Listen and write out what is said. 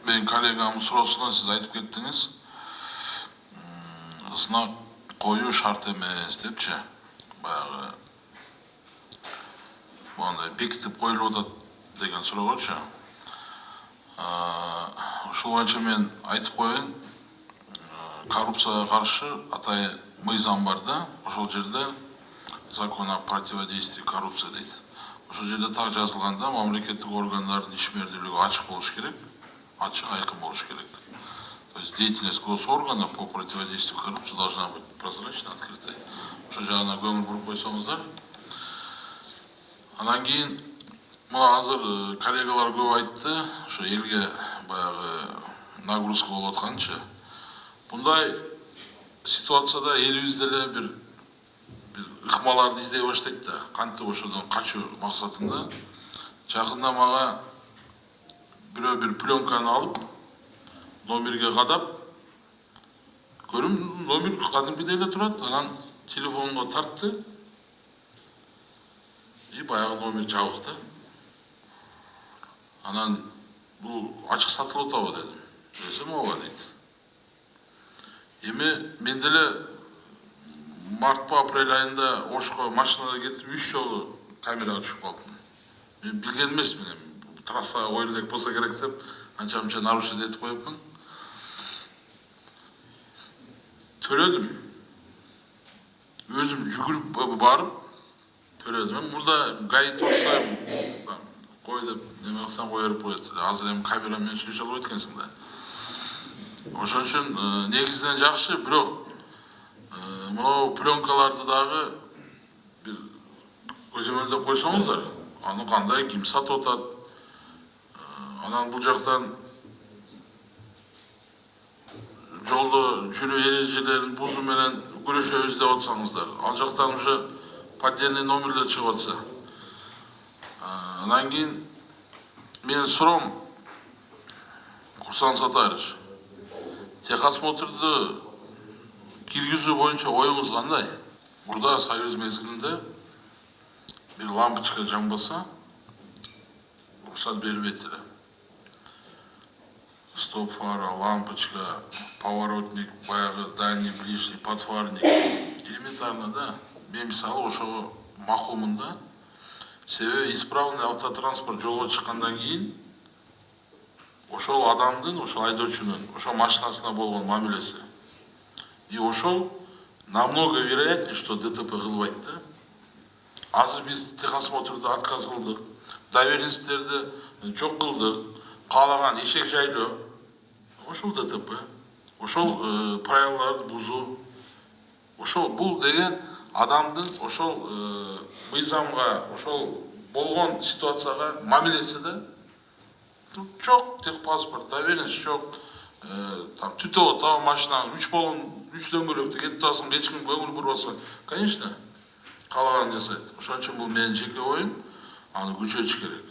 Мен коллегамдын суроосуна сиз айтып кеттиңиз. Сынак коюу шарт эмес депчи. Баягы мондай бекитип коюлуп атат деген суроогочу. Ушул боюнча мен айтып коеюн. Коррупцияга каршы атайын мыйзам бар да, ошол жерде закон о противодействии коррупции дейт. Ошол жерде так жазылганда мамлекеттик органдардын ишмердүүлүгү ачык болуш керек, ачык айкын болуш керек. То есть деятельность госоргана по противодействию коррупции должна быть прозрачной, открытой. Ошол жагына көңүл буруп койсоңуздар. Анан кийин мына азыр коллегалар көп айтты, ошо элге баягы нагрузка болуп атканчы. Мындай ситуацияда элибиз деле бир ыкмаларды издей баштайт да, кантип ошодон качуу максатында. Жакында мага бирөө бир пленканы алып, номерге кадап, көрүм номер кадимкидей эле турат, анан телефонго тартты. И баягы номер жабык да. Анан бул ачык сатылып атабы дедим. Десем ооба дейт. Эми мен деле март апрель айында Ошко машинада кетип 3 жолу камерага түшүп калдым. Мен билген эмесмин, трассага коюла элек болсо керек деп анча мынча нарушить этип коюпмун. Төлөдүм. Өзүм жүгүрүп барып төлөдүм. Мурда ГАИ турса кой деп неме кылсаң кое берип коет. Азыр эми камера менен сүйлөшө албайт экенсиң да. Ошон үчүн негизинен жакшы, бирок мына пленкаларды дагы бир көзөмөлдөп койсоңуздар, аны кандай ким сатып атат. Анан бул жактан жолдо жүрүү эрежелерин бузуу менен күрөшөбүз деп атсаңыздар, ал жактан уже поддельный номерлер чыгып атса. Анан кийин менин суроом, Курсан Сатаевич, техосмотрду киргизүү боюнча оюңуз кандай? Мурда Союз мезгилинде бир лампочка жамбаса уруксат бербейт эле. Стоп фара, лампочка, поворотник, баягы дальний, ближний, подфарник. Элементарно да. Мен мисалы ошого макулмун да. Себеби исправный автотранспорт жолго чыккандан кийин ошол адамдын, ошол айдоочунун, ошол машинасына болгон мамилеси. И ошол намного вероятнее, что ДТП кылбайт да. Азыр биз техосмотрду отказ кылдык, доверенностьтерди жок кылдык, каалаган эшек жайлоо. Ошол ДТП, ошол правилаларды бузуу. Ошол бул деген адамдын ошол мыйзамга, ошол болгон ситуацияга мамилеси да. Тут жок техпаспорт, доверенность жок. Там түтөп атабы машинанын 3 дөңгөлөктө кетип атасың, эч ким көңүл бурбаса, конечно, каалаганын жасайт. Ошон үчүн бул менин жеке оюм, аны күчөтүш керек.